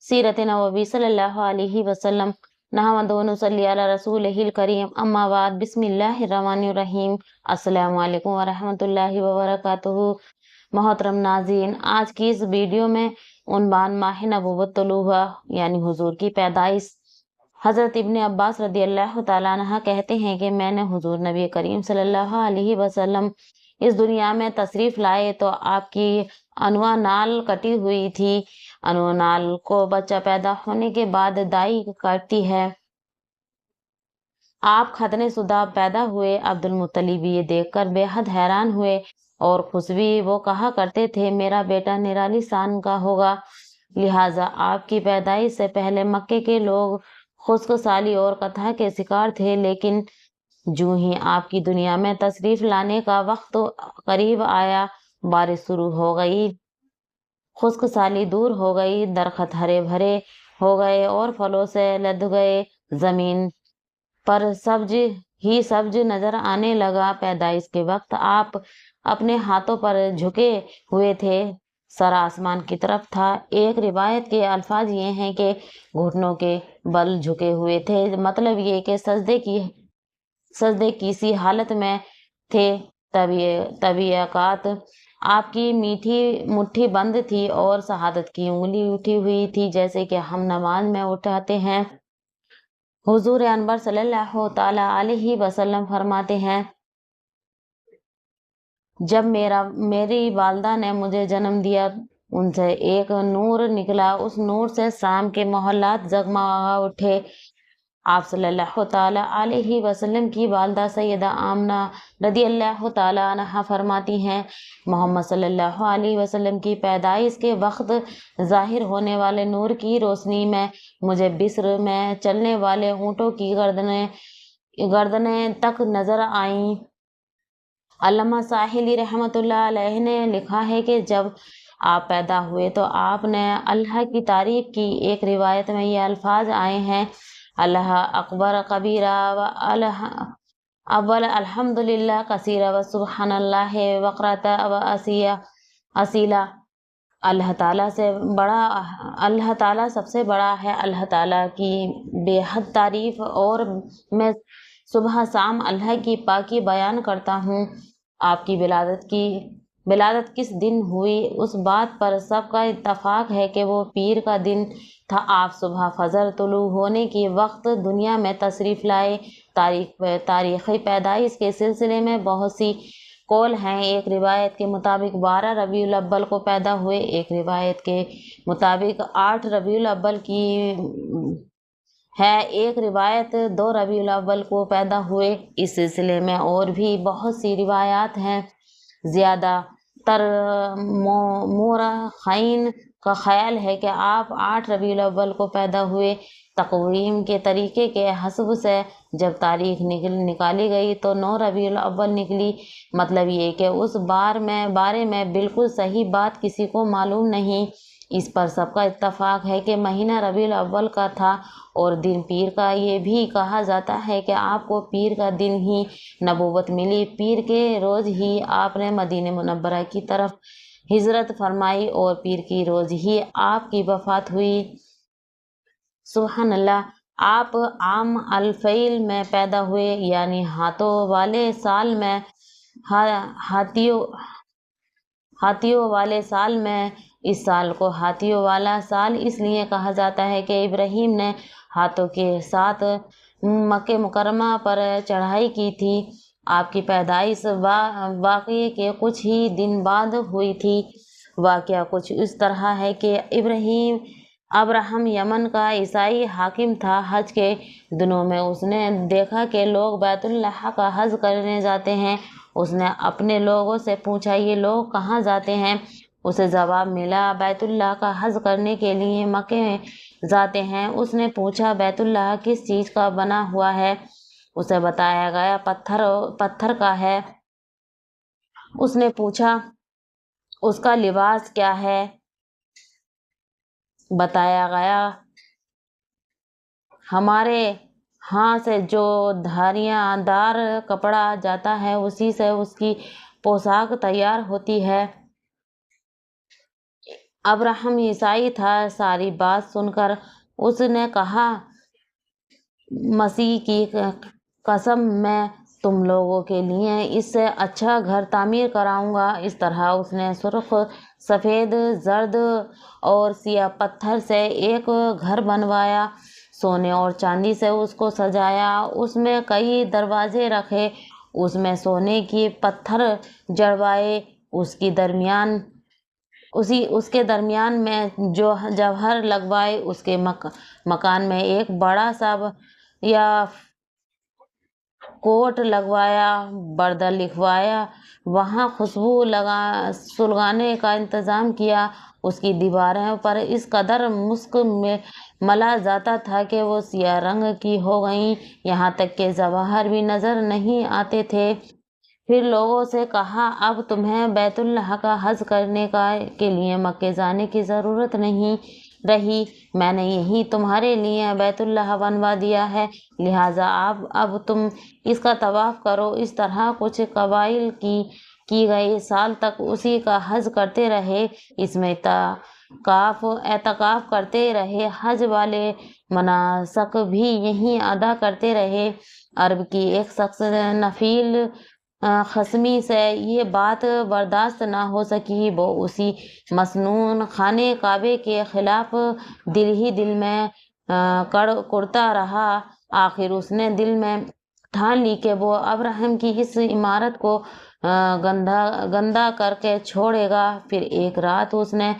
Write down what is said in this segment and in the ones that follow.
सीरत नबवी सल्लल्लाहु अलैहि वसल्लम नहमदुहु व नुसल्ली अला रसूलिहिल करीम अम्मा बाद बिस्मिल्लाहिर रहमानिर रहीम। अस्सलामु अलैकुम व रहमतुल्लाहि व बरकातुहू। मोहतरम नाज़रीन, आज की इस वीडियो में उन्वान माह नबुव्वत तुलू हुआ यानी हुजूर की पैदाइश। हज़रत इब्ने अब्बास रदी अल्लाह तआला अन्हा कहते हैं कि मैंने हुजूर नबी करीम सल्लल्लाहु अलैहि वसल्लम इस दुनिया में तशरीफ लाए तो आपकी अनुआ नाल कटी हुई थी। अनुआ नाल को बच्चा पैदा होने के बाद दाई काटती है। आप खतने शुदा पैदा हुए। अब्दुल मुत्तलिब ये देखकर बेहद हैरान हुए और खुश भी। वो कहा करते थे मेरा बेटा निराली शान का होगा। लिहाजा आपकी पैदाइश से पहले मक्के के लोग खुशकसाली और कथा के शिकार थे, लेकिन जूं ही आपकी दुनिया में तशरीफ लाने का वक्त करीब आया, बारिश शुरू हो गई, खुशकसाली दूर हो गई, दरख्त हरे भरे हो गए और फलों से लद गए। जमीन पर सब्ज नजर आने लगा। पैदाइश के वक्त आप अपने हाथों पर झुके हुए थे, सर आसमान की तरफ था। एक रिवायत के अल्फाज ये हैं कि घुटनों के बल झुके हुए थे, मतलब ये कि सजदे की सी हालत में थे। तबीयत आपकी मीठी मुट्ठी बंद थी और शहादत की उंगली उठी हुई थी, जैसे कि हम नमाज में उठाते हैं। हुजूर अनवर सल्लल्लाहु ताला अलैहि वसल्लम फरमाते हैं, जब मेरी वालदा ने मुझे जन्म दिया, उनसे एक नूर निकला। उस नूर से शाम के मोहल्लात जगमगा उठे। आप सल्लल्लाहु ताला अलैहि वसल्लम की वालदा सैयदा आमना रदी अल्लाह ताला अन्हा फरमाती हैं, मोहम्मद सल्लल्लाहु अलैहि वसल्लम की पैदाइश के वक्त जाहिर होने वाले नूर की रोशनी में मुझे बिस्र में चलने वाले ऊँटों की गर्दनें तक नजर आईं। अल्लामा साहिली रहमतुल्लाह अलैह ने लिखा है कि जब आप पैदा हुए तो आपने अल्लाह की तारीफ की। एक रिवायत में ये अल्फाज आए हैं, अल्लाह अकबर कबीरा व अव्वल अल्हम्दुलिल्लाह कसीरा व सुबहानल्लाह वक़रता व असीला। अल्लाह ताला सबसे बड़ा है। अल्लाह ताला की बेहद तारीफ और मैं सुबह शाम अल्लाह की पाकी बयान करता हूँ। आपकी विलादत किस दिन हुई, उस बात पर सबका इत्तफाक है कि वो पीर का दिन था। आप सुबह फजर तुलू होने के वक्त दुनिया में तशरीफ़ लाए। तारीख़ी पैदाइश के सिलसिले में बहुत सी कौल हैं। एक रिवायत के मुताबिक 12 रबीउल अव्वल को पैदा हुए, एक रिवायत के मुताबिक 8 रबीउल अव्वल की है, एक रिवायत 2 रबीउल अव्वल को पैदा हुए। इस सिलसिले में और भी बहुत सी रिवायात हैं। ज़्यादातर मोरख़ीन का ख्याल है कि आप 8 रबीउल अव्वल को पैदा हुए। तक़वीम के तरीके के हस्ब से जब तारीख निकाली गई तो 9 रबीउल अव्वल निकली। मतलब ये कि उस बारे में बिल्कुल सही बात किसी को मालूम नहीं। इस पर सबका इत्तफाक है कि महीना रबीउल अव्वल का था और दिन पीर का। ये भी कहा जाता है कि आपको पीर का दिन ही नबूवत मिली। पीर के रोज़ ही आपने मदीने मुनव्वरा की तरफ हिजरत फरमाई और पीर की रोज़ ही आपकी वफ़ात हुई। सुभान अल्लाह। आप आम अल-फ़ील में पैदा हुए, यानी हाथों वाले साल में। हाथियों वाले साल में। इस साल को हाथियों वाला साल इसलिए कहा जाता है कि इब्राहीम ने हाथों के साथ मक्के मुकर्रमा पर चढ़ाई की थी। आपकी पैदाइश वाक़ये के कुछ ही दिन बाद हुई थी। वाक़या कुछ इस तरह है कि अब्राहम यमन का ईसाई हाकिम था। हज के दिनों में उसने देखा कि लोग बैतुल्लाह का हज करने जाते हैं। उसने अपने लोगों से पूछा, ये लोग कहाँ जाते हैं? उसे जवाब मिला, बैतुल्लाह का हज करने के लिए मक्के जाते हैं। उसने पूछा, बैतुल्लाह किस चीज़ का बना हुआ है? उसे बताया गया पत्थर का है। उसने पूछा, उसका लिबास क्या है? बताया गया, हमारे यहाँ से जो धारियाँदार कपड़ा जाता है उसी से उसकी पोशाक तैयार होती है। अब्राहम ईसाई था। सारी बात सुनकर उसने कहा, मसीह की कसम, मैं तुम लोगों के लिए इससे अच्छा घर तामीर कराऊंगा। इस तरह उसने सुर्ख, सफ़ेद, जर्द और सिया पत्थर से एक घर बनवाया। सोने और चांदी से उसको सजाया। उसमें कई दरवाजे रखे, उसमें सोने की पत्थर जड़वाए। उसके दरमियान में जो जौहर लगवाए। उसके मकान में एक बड़ा सा या कोट लगवाया, पर्दा लिखवाया, वहाँ खुशबू सुलगाने का इंतज़ाम किया। उसकी दीवारों पर इस कदर मुश्क में मला जाता था कि वो सियाह रंग की हो गईं, यहाँ तक कि जवाहर भी नज़र नहीं आते थे। फिर लोगों से कहा, अब तुम्हें बैतुल्लाह का हज करने के लिए मक्के जाने की ज़रूरत नहीं रही। मैंने यही तुम्हारे लिए बैतुल्लाह बनवा दिया है, लिहाजा अब तुम इसका तवाफ करो। इस तरह कुछ कबाइल की गई साल तक उसी का हज करते रहे, इसमें एतकाफ करते रहे, हज वाले मनासक भी यहीं अदा करते रहे। अरब की एक शख्स नफील खसमी से ये बात बर्दाश्त ना हो सकी। वो उसी मसनून खाने काबे के खिलाफ दिल ही दिल में कुड़ता रहा। आखिर उसने दिल में ठान ली कि वो अब्राहम की इस इमारत को गंदा करके छोड़ेगा। फिर एक रात उसने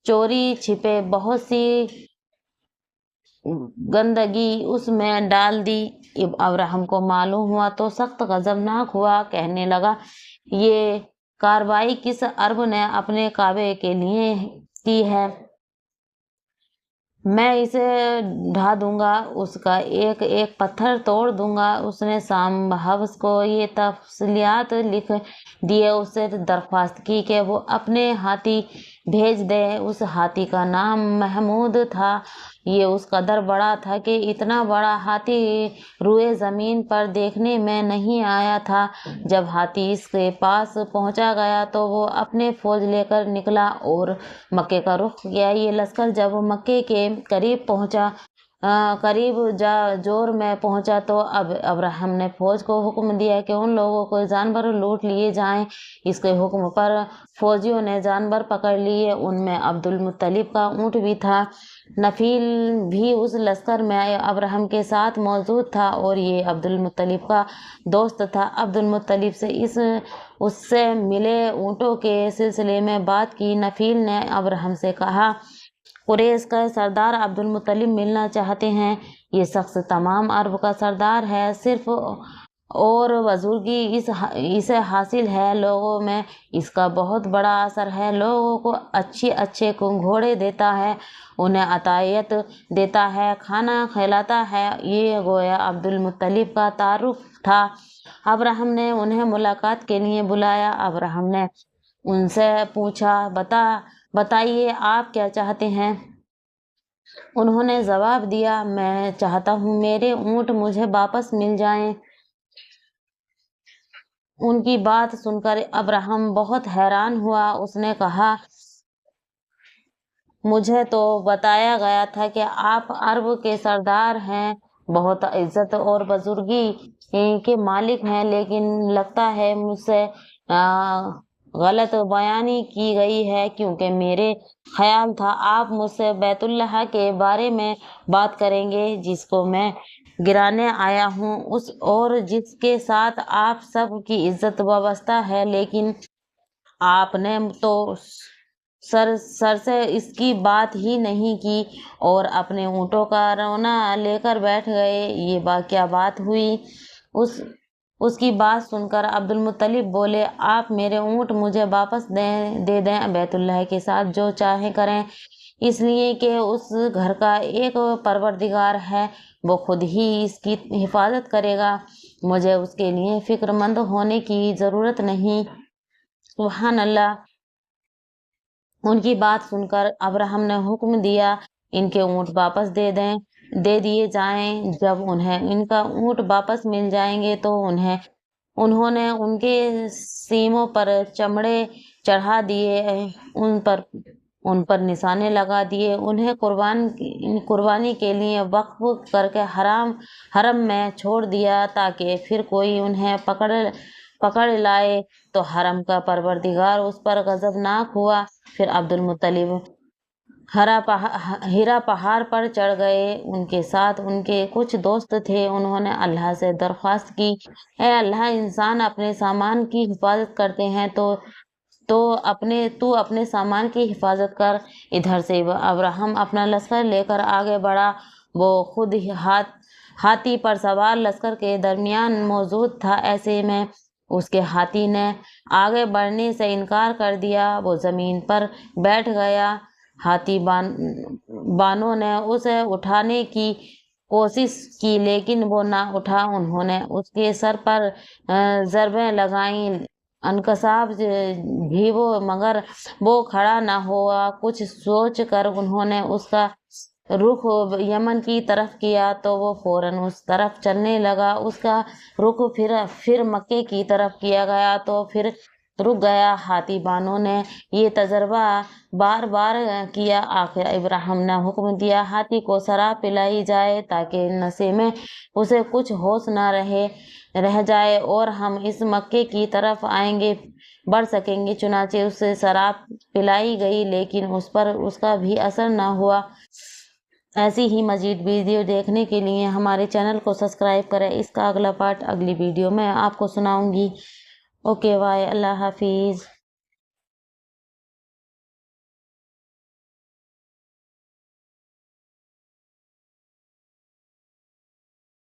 चोरी छिपे बहुत सी गंदगी उसमें डाल दी। अब्राहम को मालूम हुआ तो सख्त गजबनाक हुआ। कहने लगा, ये कार्रवाई किस अरब ने अपने काबे के लिए की है? मैं इसे ढा दूंगा, उसका एक एक पत्थर तोड़ दूंगा। उसने शाम हफ्स को ये तफसीलियात लिख दिए। उससे दरख्वास्त की कि वो अपने हाथी भेज दे। उस हाथी का नाम महमूद था। ये उस कदर बड़ा था कि इतना बड़ा हाथी रुए ज़मीन पर देखने में नहीं आया था। जब हाथी इसके पास पहुंचा गया तो वो अपने फौज लेकर निकला और मक्के का रुख किया। ये लश्कर जब मक्के के करीब पहुंचा, जोर में पहुंचा तो अब अब्राहम ने फौज को हुक्म दिया कि उन लोगों को जानवर लूट लिए जाएं। इसके हुक्म पर फौजियों ने जानवर पकड़ लिए। उनमें अब्दुल मुत्तलिब का ऊँट भी था। नफील भी उस लश्कर में अब्राहम के साथ मौजूद था और ये अब्दुल मुत्तलिब का दोस्त था। अब्दुल मुत्तलिब से उससे मिले ऊँटों के सिलसिले में बात की। नफील ने अब्राहम से कहा, कुरैश का सरदार अब्दुल मुत्तलिब मिलना चाहते हैं। ये शख्स तमाम अरब का सरदार है, सिर्फ और बुजुर्गी इसे हासिल है। लोगों में इसका बहुत बड़ा असर है। लोगों को अच्छे घोड़े देता है, उन्हें अतायत देता है, खाना खिलाता है। ये गोया अब्दुल मुत्तलिब का तारुफ था। अब्राहम ने उन्हें मुलाकात के लिए बुलाया। अब्राहम ने उनसे पूछा, बताइए आप क्या चाहते हैं? उन्होंने जवाब दिया, मैं चाहता हूँ मेरे ऊँट मुझे वापस मिल जाएं। उनकी बात सुनकर अब्राहम बहुत हैरान हुआ। उसने कहा, मुझे तो बताया गया था कि आप अरब के सरदार हैं, बहुत इज्जत और बुजुर्गी के मालिक हैं, लेकिन लगता है मुझसे गलत बयानी की गई है, क्योंकि मेरे ख्याल था आप मुझसे बैतुल्लाह के बारे में बात करेंगे, जिसको मैं गिराने आया हूँ, उस और जिसके साथ आप सब की इज्जत वाबस्ता है। लेकिन आपने तो सर से इसकी बात ही नहीं की और अपने ऊँटों का रौना लेकर बैठ गए। ये क्या बात हुई? उसकी बात सुनकर अब्दुल मुत्तलिब बोले, आप मेरे ऊँट मुझे वापस दे दें, बैतुल्लाह के साथ जो चाहे करें, इसलिए कि उस घर का एक परवरदिगार है, वो खुद ही इसकी हिफाजत करेगा। मुझे उसके लिए फिक्रमंद होने की ज़रूरत नहीं। सुभान अल्लाह। उनकी बात सुनकर अब्राहम ने हुक्म दिया, इनके ऊँट वापस दे दिए जाएं। जब उन्हें इनका ऊँट वापस मिल जाएंगे तो उन्होंने उनके सींगों पर चमड़े चढ़ा दिए, उन पर निशाने लगा दिए, उन्हें कुर्बानी के लिए वक्फ करके हरम में छोड़ दिया ताकि फिर कोई उन्हें पकड़ लाए तो हरम का परवरदिगार उस पर गजबनाक हुआ। फिर अब्दुल मुत्तलिब हिरा पहाड़ पर चढ़ गए। उनके साथ उनके कुछ दोस्त थे। उन्होंने अल्लाह से दरख्वास्त की, ए अल्लाह, इंसान अपने सामान की हिफाजत करते हैं तो तू अपने सामान की हिफाजत कर। इधर से अब्राहम अपना लश्कर लेकर आगे बढ़ा। वो खुद हाथी पर सवार लश्कर के दरमियान मौजूद था। ऐसे में उसके हाथी ने आगे बढ़ने से इनकार कर दिया। वो जमीन पर बैठ गया। हाथी बानों ने उसे उठाने की कोशिश की लेकिन वो ना उठा। उन्होंने उसके सर पर ज़रबें लगाईं, अनकसाब भी वो, मगर वो खड़ा ना हुआ। कुछ सोच कर उन्होंने उसका रुख यमन की तरफ किया तो वो फौरन उस तरफ चलने लगा। उसका रुख फिर मक्के की तरफ किया गया तो फिर रुक गया। हाथी बानों ने ये तजर्बा बार बार किया। आखिर इब्राहिम ने हुक्म दिया, हाथी को शराब पिलाई जाए ताकि नशे में उसे कुछ होश न रह जाए और हम इस मक्के की तरफ बढ़ सकेंगे। चुनाचे उसे शराब पिलाई गई लेकिन उस पर उसका भी असर न हुआ। ऐसी ही मजीद वीडियो देखने के लिए हमारे चैनल को सब्सक्राइब करें। इसका अगला पार्ट अगली वीडियो में आपको सुनाऊंगी। ओके बाय, अल्लाह हाफिज़।